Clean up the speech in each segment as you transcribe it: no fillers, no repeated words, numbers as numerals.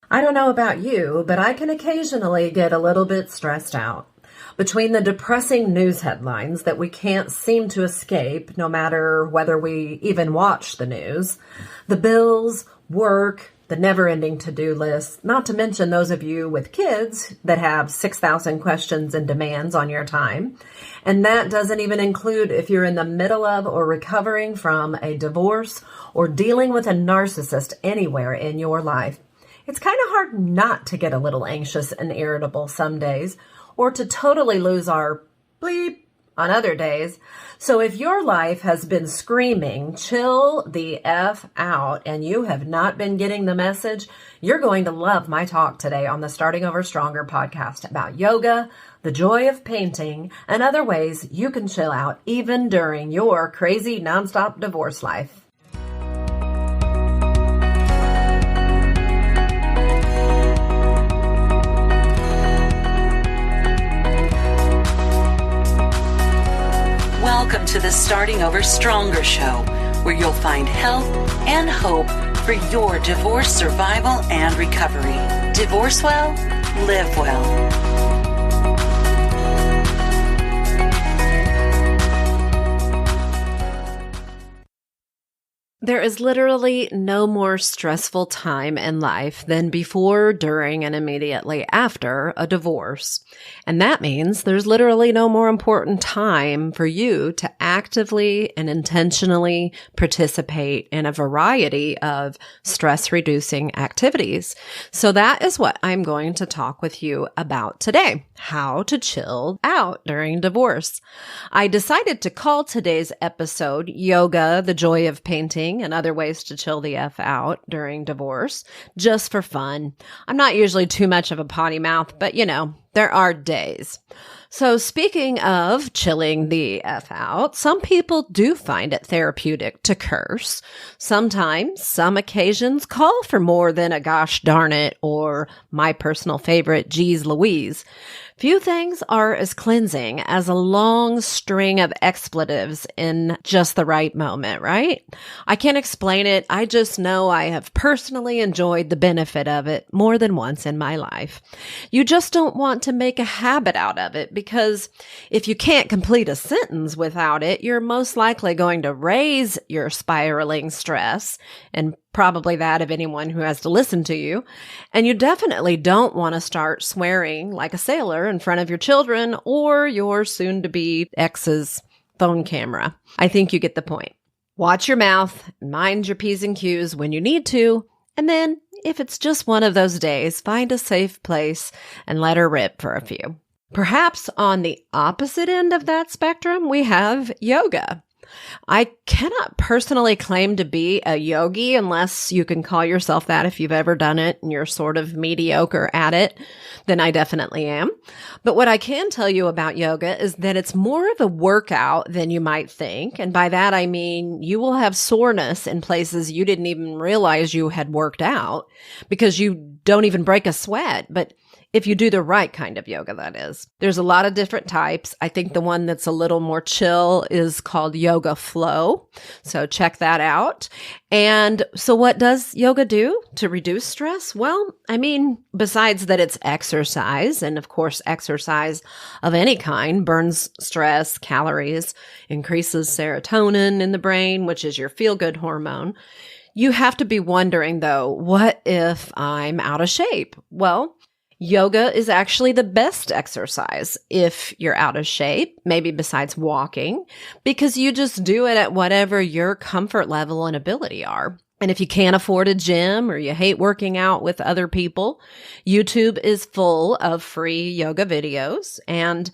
I don't know about you, but I can occasionally get a little bit stressed out. Between the depressing news headlines that we can't seem to escape, no matter whether we even watch the news, the bills, work, the never-ending to-do list, not to mention those of you with kids that have 6,000 questions and demands on your time. And that doesn't even include if you're in the middle of or recovering from a divorce or dealing with a narcissist anywhere in your life. It's kind of hard not to get a little anxious and irritable some days, or to totally lose our bleep on other days. So if your life has been screaming, chill the F out, and you have not been getting the message, you're going to love my talk today on the Starting Over Stronger podcast about yoga, the joy of painting, and other ways you can chill out even during your crazy nonstop divorce life. Welcome to the Starting Over Stronger show, where you'll find health and hope for your divorce survival and recovery. Divorce well, live well. There is literally no more stressful time in life than before, during, and immediately after a divorce. And that means there's literally no more important time for you to actively and intentionally participate in a variety of stress-reducing activities. So that is what I'm going to talk with you about today: how to chill out during divorce. I decided to call today's episode Yoga, the Joy of Painting, and Other Ways to Chill the F Out During Divorce, just for fun. I'm not usually too much of a potty mouth, but there are days. So speaking of chilling the F out, some people do find it therapeutic to curse. Sometimes, some occasions call for more than a gosh darn it or my personal favorite, geez Louise. Few things are as cleansing as a long string of expletives in just the right moment, right? I can't explain it. I just know I have personally enjoyed the benefit of it more than once in my life. You just don't want to make a habit out of it, because if you can't complete a sentence without it, you're most likely going to raise your spiraling stress, and probably that of anyone who has to listen to you. And you definitely don't want to start swearing like a sailor in front of your children or your soon-to-be ex's phone camera. I think you get the point. Watch your mouth, mind your P's and Q's when you need to, and then, if it's just one of those days, find a safe place and let her rip for a few. Perhaps on the opposite end of that spectrum, we have yoga. I cannot personally claim to be a yogi unless you can call yourself that. If you've ever done it and you're sort of mediocre at it, then I definitely am. But what I can tell you about yoga is that it's more of a workout than you might think. And by that, I mean you will have soreness in places you didn't even realize you had worked out because you don't even break a sweat. But if you do the right kind of yoga, that is. There's a lot of different types. I think the one that's a little more chill is called yoga flow. So check that out. And so what does yoga do to reduce stress? Well, besides that it's exercise, and of course, exercise of any kind burns stress, calories, increases serotonin in the brain, which is your feel-good hormone. You have to be wondering, though, what if I'm out of shape? Well, yoga is actually the best exercise if you're out of shape, maybe besides walking, because you just do it at whatever your comfort level and ability are. And if you can't afford a gym or you hate working out with other people, YouTube is full of free yoga videos, and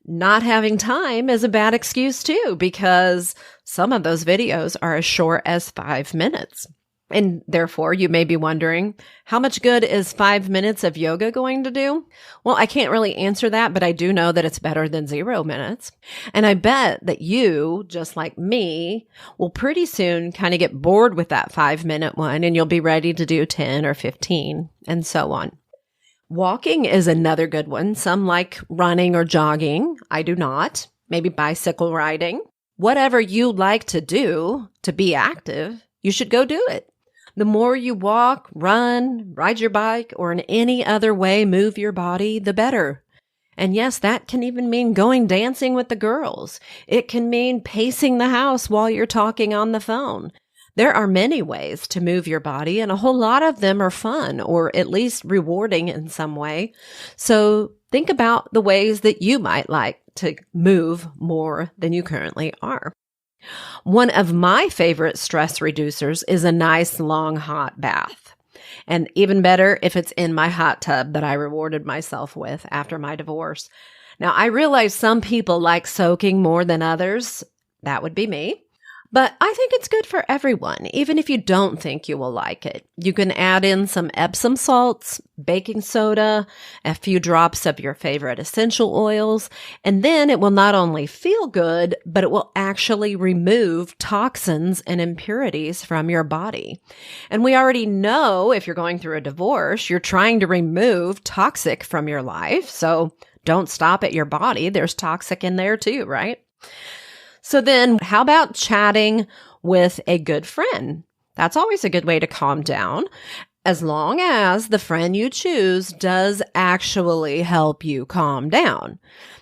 not having time is a bad excuse too, because some of those videos are as short as 5 minutes. And therefore, you may be wondering, how much good is 5 minutes of yoga going to do? Well, I can't really answer that, but I do know that it's better than 0 minutes. And I bet that you, just like me, will pretty soon kind of get bored with that 5-minute one, and you'll be ready to do 10 or 15, and so on. Walking is another good one. Some like running or jogging. I do not. Maybe bicycle riding. Whatever you like to do to be active, you should go do it. The more you walk, run, ride your bike, or in any other way move your body, the better. And yes, that can even mean going dancing with the girls. It can mean pacing the house while you're talking on the phone. There are many ways to move your body, and a whole lot of them are fun or at least rewarding in some way. So think about the ways that you might like to move more than you currently are. One of my favorite stress reducers is a nice long hot bath. And even better if it's in my hot tub that I rewarded myself with after my divorce. Now, I realize some people like soaking more than others. That would be me. But I think it's good for everyone, even if you don't think you will like it. You can add in some Epsom salts, baking soda, a few drops of your favorite essential oils, and then it will not only feel good, but it will actually remove toxins and impurities from your body. And we already know if you're going through a divorce, you're trying to remove toxic from your life. So don't stop at your body. There's toxic in there too, right? So then how about chatting with a good friend? That's always a good way to calm down, as long as the friend you choose does actually help you calm down.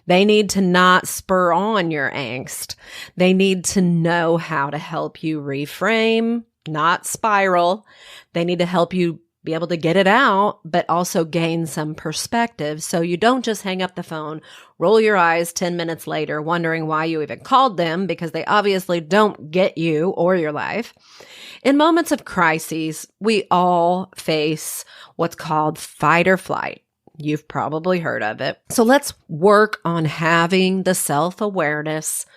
They need to not spur on your angst. They need to know how to help you reframe, not spiral. They need to help you be able to get it out, but also gain some perspective so you don't just hang up the phone, roll your eyes 10 minutes later, wondering why you even called them because they obviously don't get you or your life. In moments of crises, we all face what's called fight or flight. You've probably heard of it. So let's work on having the self-awareness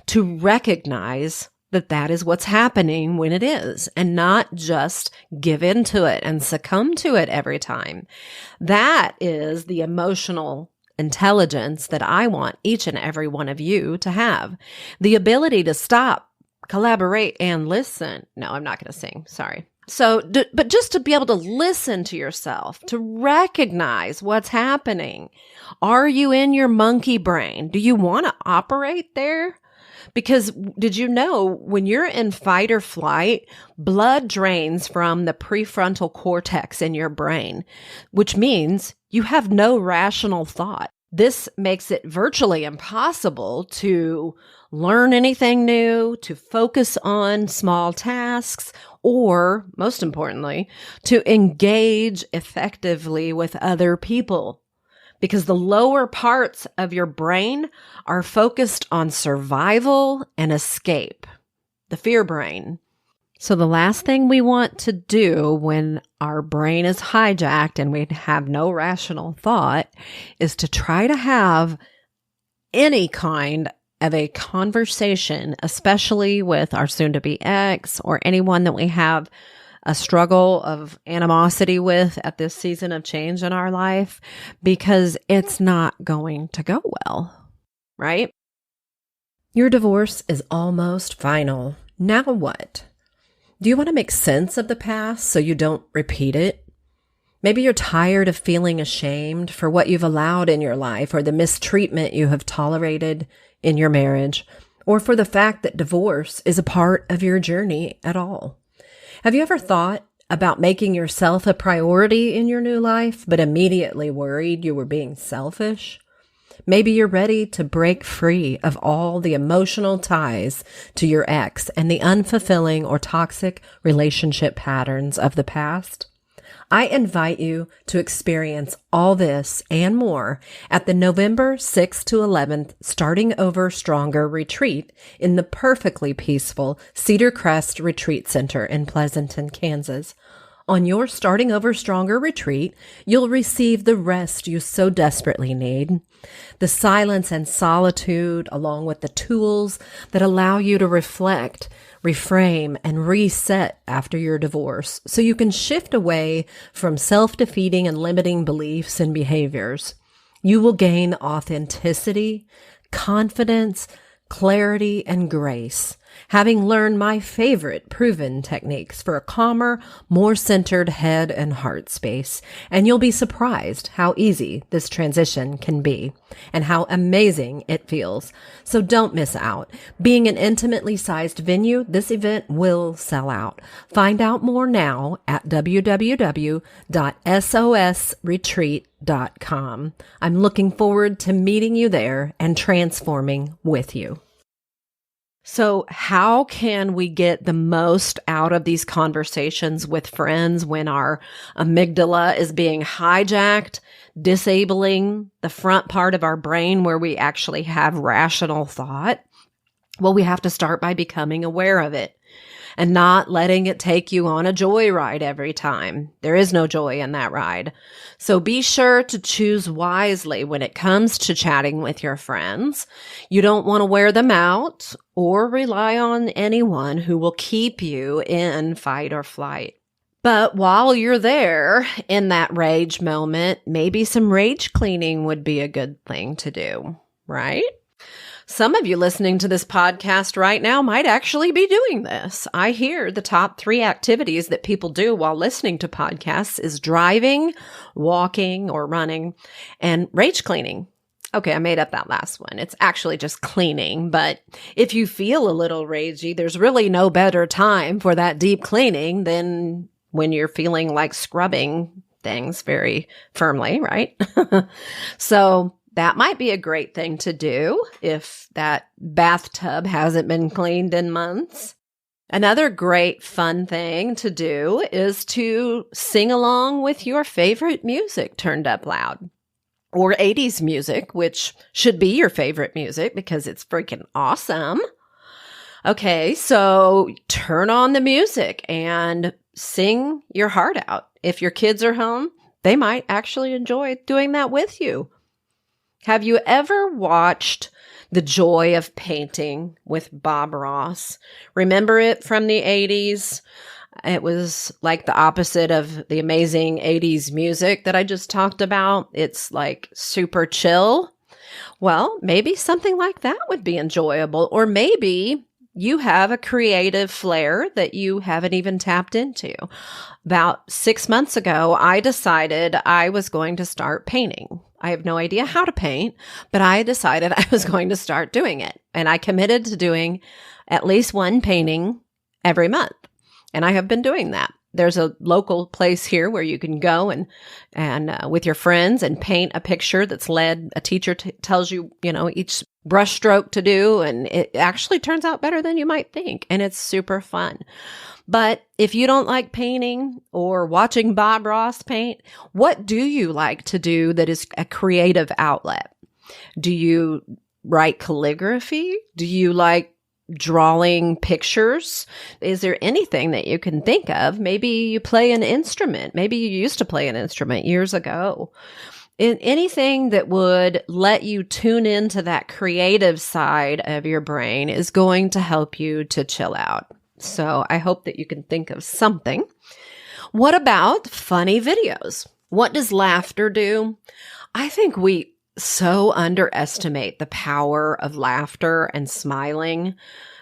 to recognize that is what's happening when it is, and not just give in to it and succumb to it every time. That is the emotional intelligence that I want each and every one of you to have. The ability to stop, collaborate, and listen. No, I'm not going to sing. Sorry. But just to be able to listen to yourself, to recognize what's happening. Are you in your monkey brain? Do you want to operate there? Because did you know when you're in fight or flight, blood drains from the prefrontal cortex in your brain, which means you have no rational thought. This makes it virtually impossible to learn anything new, to focus on small tasks, or most importantly, to engage effectively with other people. Because the lower parts of your brain are focused on survival and escape, the fear brain. So the last thing we want to do when our brain is hijacked and we have no rational thought is to try to have any kind of a conversation, especially with our soon-to-be ex or anyone that we have a struggle of animosity with at this season of change in our life, because it's not going to go well, right? Your divorce is almost final. Now what? Do you want to make sense of the past so you don't repeat it? Maybe you're tired of feeling ashamed for what you've allowed in your life or the mistreatment you have tolerated in your marriage, or for the fact that divorce is a part of your journey at all. Have you ever thought about making yourself a priority in your new life, but immediately worried you were being selfish? Maybe you're ready to break free of all the emotional ties to your ex and the unfulfilling or toxic relationship patterns of the past. I invite you to experience all this and more at the November 6th to 11th Starting Over Stronger retreat in the perfectly peaceful Cedar Crest Retreat Center in Pleasanton, Kansas. On your Starting Over Stronger retreat, you'll receive the rest you so desperately need, the silence and solitude, along with the tools that allow you to reflect, reframe, and reset after your divorce so you can shift away from self-defeating and limiting beliefs and behaviors. You will gain authenticity, confidence, clarity, and grace having learned my favorite proven techniques for a calmer, more centered head and heart space. And you'll be surprised how easy this transition can be and how amazing it feels. So don't miss out. Being an intimately sized venue, this event will sell out. Find out more now at www.sosretreat.com. I'm looking forward to meeting you there and transforming with you. So how can we get the most out of these conversations with friends when our amygdala is being hijacked, disabling the front part of our brain where we actually have rational thought? Well, we have to start by becoming aware of it and not letting it take you on a joyride every time. There is no joy in that ride. So be sure to choose wisely when it comes to chatting with your friends. You don't want to wear them out or rely on anyone who will keep you in fight or flight. But while you're there in that rage moment, maybe some rage cleaning would be a good thing to do, right? Some of you listening to this podcast right now might actually be doing this. I hear the top 3 activities that people do while listening to podcasts is driving, walking or running, and rage cleaning. Okay, I made up that last one. It's actually just cleaning, but if you feel a little ragey, there's really no better time for that deep cleaning than when you're feeling like scrubbing things very firmly, right? So that might be a great thing to do if that bathtub hasn't been cleaned in months. Another great fun thing to do is to sing along with your favorite music turned up loud. Or 80s music, which should be your favorite music because it's freaking awesome. Okay, so turn on the music and sing your heart out. If your kids are home, they might actually enjoy doing that with you. Have you ever watched The Joy of Painting with Bob Ross? Remember it from the 80s? It was like the opposite of the amazing 80s music that I just talked about. It's like super chill. Well, maybe something like that would be enjoyable. Or maybe you have a creative flair that you haven't even tapped into. About 6 months ago, I decided I was going to start painting. I have no idea how to paint, but I decided I was going to start doing it. And I committed to doing at least one painting every month. And I have been doing that. There's a local place here where you can go and with your friends and paint a picture that's led. A teacher tells you, each brush stroke to do. And it actually turns out better than you might think. And it's super fun. But if you don't like painting or watching Bob Ross paint, what do you like to do that is a creative outlet? Do you write calligraphy? Do you like drawing pictures? Is there anything that you can think of? Maybe you play an instrument. Maybe you used to play an instrument years ago. Anything that would let you tune into that creative side of your brain is going to help you to chill out. So I hope that you can think of something. What about funny videos? What does laughter do? I think we so underestimate the power of laughter and smiling.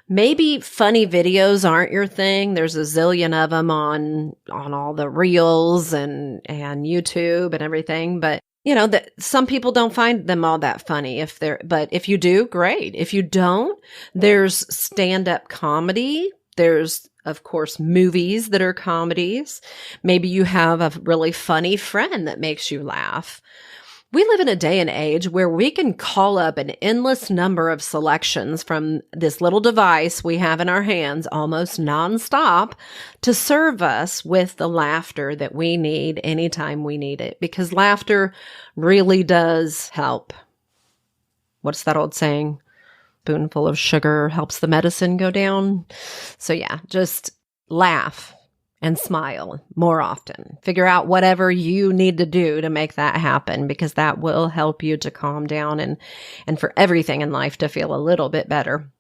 Maybe funny videos aren't your thing. There's a zillion of them on all the reels and YouTube and everything. But that some people don't find them all that funny but if you do, great. If you don't, there's stand-up comedy. There's, of course, movies that are comedies. Maybe you have a really funny friend that makes you laugh. We live in a day and age where we can call up an endless number of selections from this little device we have in our hands almost nonstop to serve us with the laughter that we need anytime we need it, because laughter really does help. What's that old saying? Spoonful of sugar helps the medicine go down. So yeah, just laugh and smile more often. Figure out whatever you need to do to make that happen, because that will help you to calm down and for everything in life to feel a little bit better.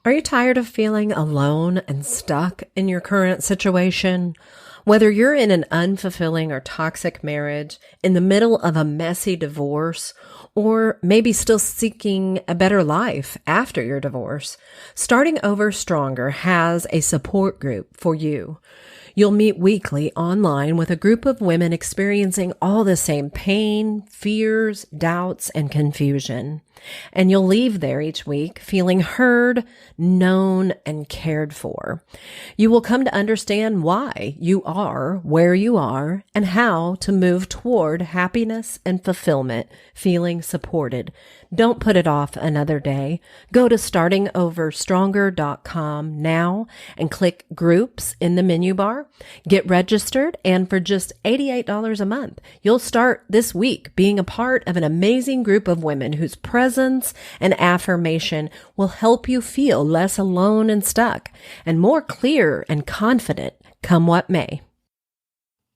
Are you tired of feeling alone and stuck in your current situation? Whether you're in an unfulfilling or toxic marriage, in the middle of a messy divorce, or maybe still seeking a better life after your divorce, Starting Over Stronger has a support group for you. You'll meet weekly online with a group of women experiencing all the same pain, fears, doubts, and confusion. And you'll leave there each week feeling heard, known, and cared for. You will come to understand why you are where you are and how to move toward happiness and fulfillment, feeling supported. Don't put it off another day. Go to startingoverstronger.com now and click groups in the menu bar. Get registered, and for just $88 a month, you'll start this week being a part of an amazing group of women whose presence and affirmation will help you feel less alone and stuck and more clear and confident come what may.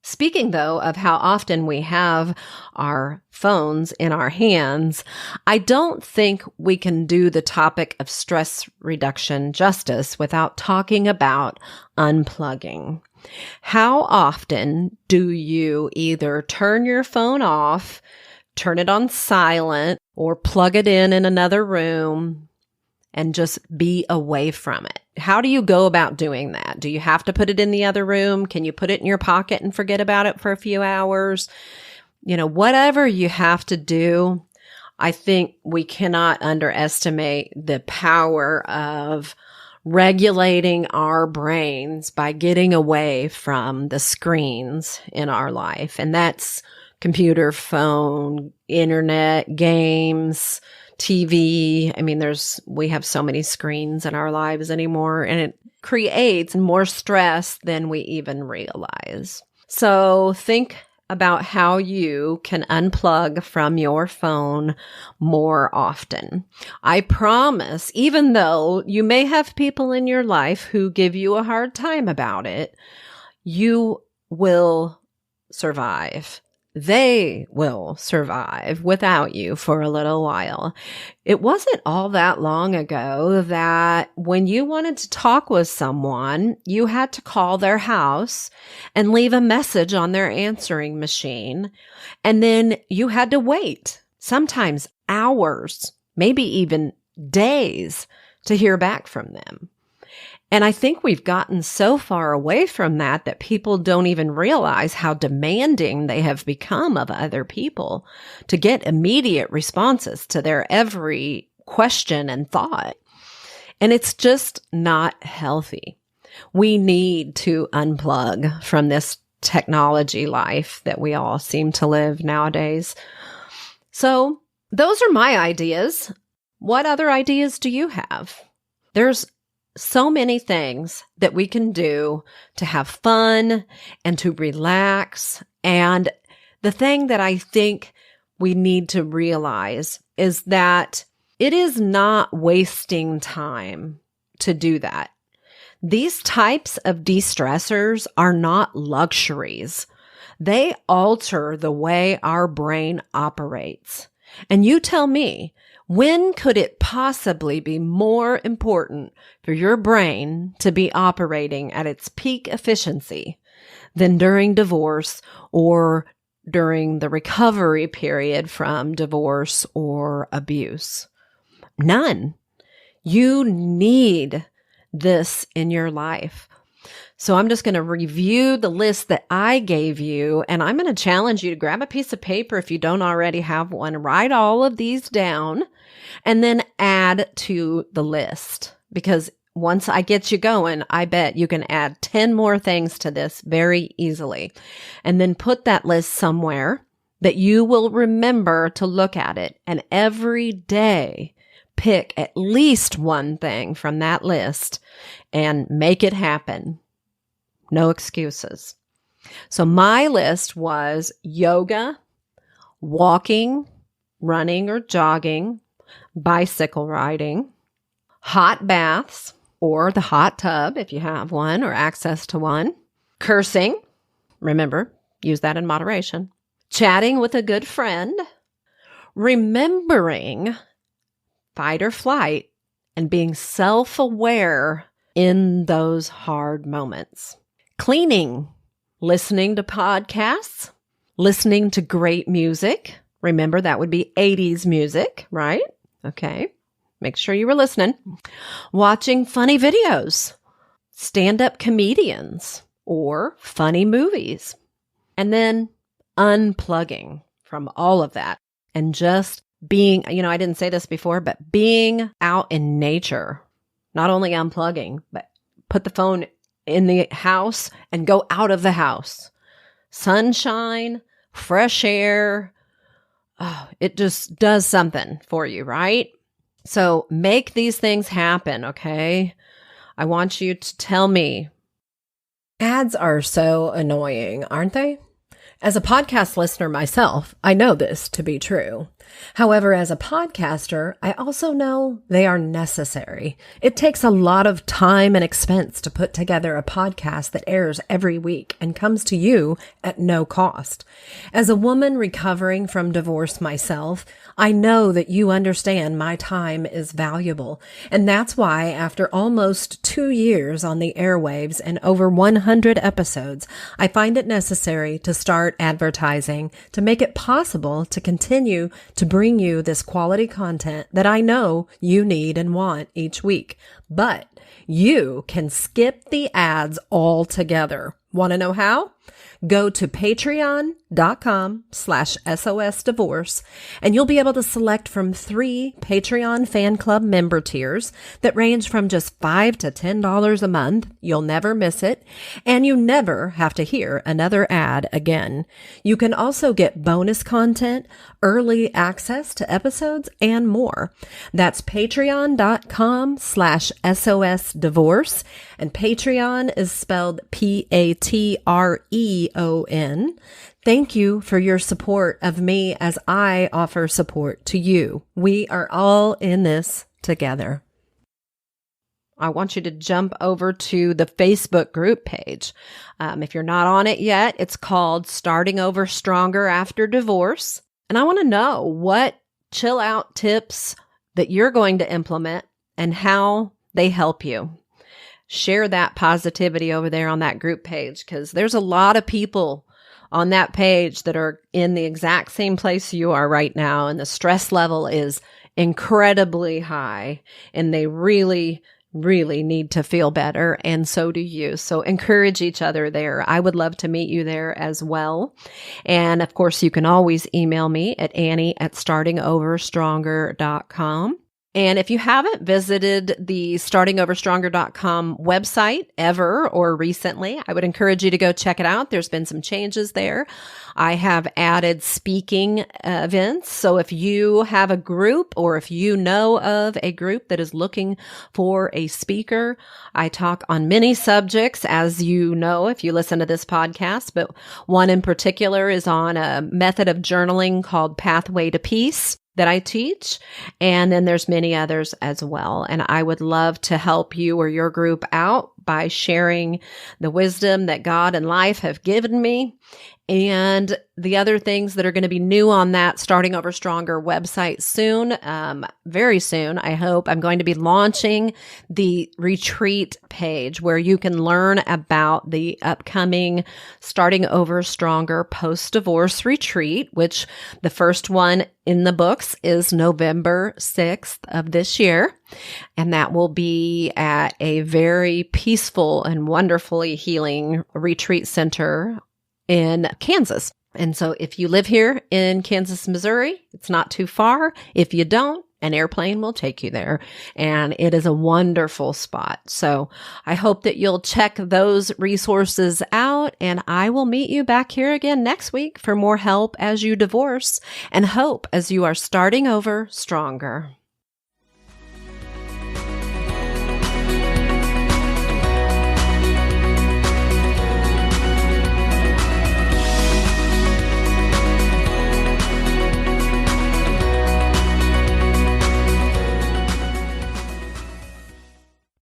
Speaking, though, of how often we have our phones in our hands, I don't think we can do the topic of stress reduction justice without talking about unplugging. How often do you either turn your phone off, turn it on silent, or plug it in another room and just be away from it? How do you go about doing that? Do you have to put it in the other room? Can you put it in your pocket and forget about it for a few hours? Whatever you have to do, I think we cannot underestimate the power of regulating our brains by getting away from the screens in our life. And that's computer, phone, internet, games, TV. I mean, we have so many screens in our lives anymore, and it creates more stress than we even realize. So think about how you can unplug from your phone more often. I promise, even though you may have people in your life who give you a hard time about it, you will survive. They will survive without you for a little while. It wasn't all that long ago that when you wanted to talk with someone, you had to call their house and leave a message on their answering machine. And then you had to wait, sometimes hours, maybe even days, to hear back from them. And I think we've gotten so far away from that people don't even realize how demanding they have become of other people to get immediate responses to their every question and thought. And it's just not healthy. We need to unplug from this technology life that we all seem to live nowadays. So those are my ideas. What other ideas do you have? There's so many things that we can do to have fun and to relax. And the thing that I think we need to realize is that it is not wasting time to do that. These types of de-stressors are not luxuries. They alter the way our brain operates. And you tell me, when could it possibly be more important for your brain to be operating at its peak efficiency than during divorce or during the recovery period from divorce or abuse? None. You need this in your life. So I'm just going to review the list that I gave you, and I'm going to challenge you to grab a piece of paper if you don't already have one, write all of these down, and then add to the list. Because once I get you going, I bet you can add 10 more things to this very easily. And then put that list somewhere that you will remember to look at it. And every day, pick at least one thing from that list and make it happen. No excuses. So my list was yoga, walking, running or jogging, bicycle riding, hot baths or the hot tub if you have one or access to one, cursing, remember, use that in moderation, chatting with a good friend, remembering fight or flight, and being self-aware in those hard moments. Cleaning, listening to podcasts, listening to great music. Remember, that would be 80s music, right? Okay. Make sure you were listening. Watching funny videos, stand-up comedians, or funny movies. And then unplugging from all of that and just being, I didn't say this before, but being out in nature, not only unplugging, but put the phone in the house and go out of the house. Sunshine, fresh air. Oh, it just does something for you, right? So make these things happen, okay? I want you to tell me. Ads are so annoying, aren't they? As a podcast listener myself, I know this to be true. However, as a podcaster, I also know they are necessary. It takes a lot of time and expense to put together a podcast that airs every week and comes to you at no cost. As a woman recovering from divorce myself, I know that you understand my time is valuable. And that's why after almost 2 years on the airwaves and over 100 episodes, I find it necessary to start advertising to make it possible to continue to bring you this quality content that I know you need and want each week. But you can skip the ads altogether. Want to know how? Go to patreon.com/SOSdivorce and you'll be able to select from 3 Patreon fan club member tiers that range from just $5 to $10 a month. You'll never miss it, and you never have to hear another ad again. You can also get bonus content, early access to episodes, and more. That's patreon.com/SOSdivorce, and Patreon is spelled Patreon. Thank you for your support of me as I offer support to you. We are all in this together. I want you to jump over to the Facebook group page. If you're not on it yet, it's called Starting Over Stronger After Divorce. And I want to know what chill out tips that you're going to implement and how they help you. Share that positivity over there on that group page, because there's a lot of people on that page that are in the exact same place you are right now. And the stress level is incredibly high and they really need to feel better. And so do you. So encourage each other there. I would love to meet you there as well. And of course, you can always email me at Annie@startingoverstronger.com. And if you haven't visited the startingoverstronger.com website ever or recently, I would encourage you to go check it out. There's been some changes there. I have added speaking events. So if you have a group or if you know of a group that is looking for a speaker, I talk on many subjects, as you know, if you listen to this podcast, but one in particular is on a method of journaling called Pathway to Peace that I teach. And then there's many others as well. And I would love to help you or your group out by sharing the wisdom that God and life have given me and the other things that are going to be new on that Starting Over Stronger website soon. Very soon, I hope. I'm going to be launching the retreat page where you can learn about the upcoming Starting Over Stronger post-divorce retreat, which the first one in the books is November 6th of this year. And that will be at a very peaceful and wonderfully healing retreat center in Kansas. And so if you live here in Kansas, Missouri, it's not too far. If you don't, an airplane will take you there. And it is a wonderful spot. So I hope that you'll check those resources out. And I will meet you back here again next week for more help as you divorce and hope as you are starting over stronger.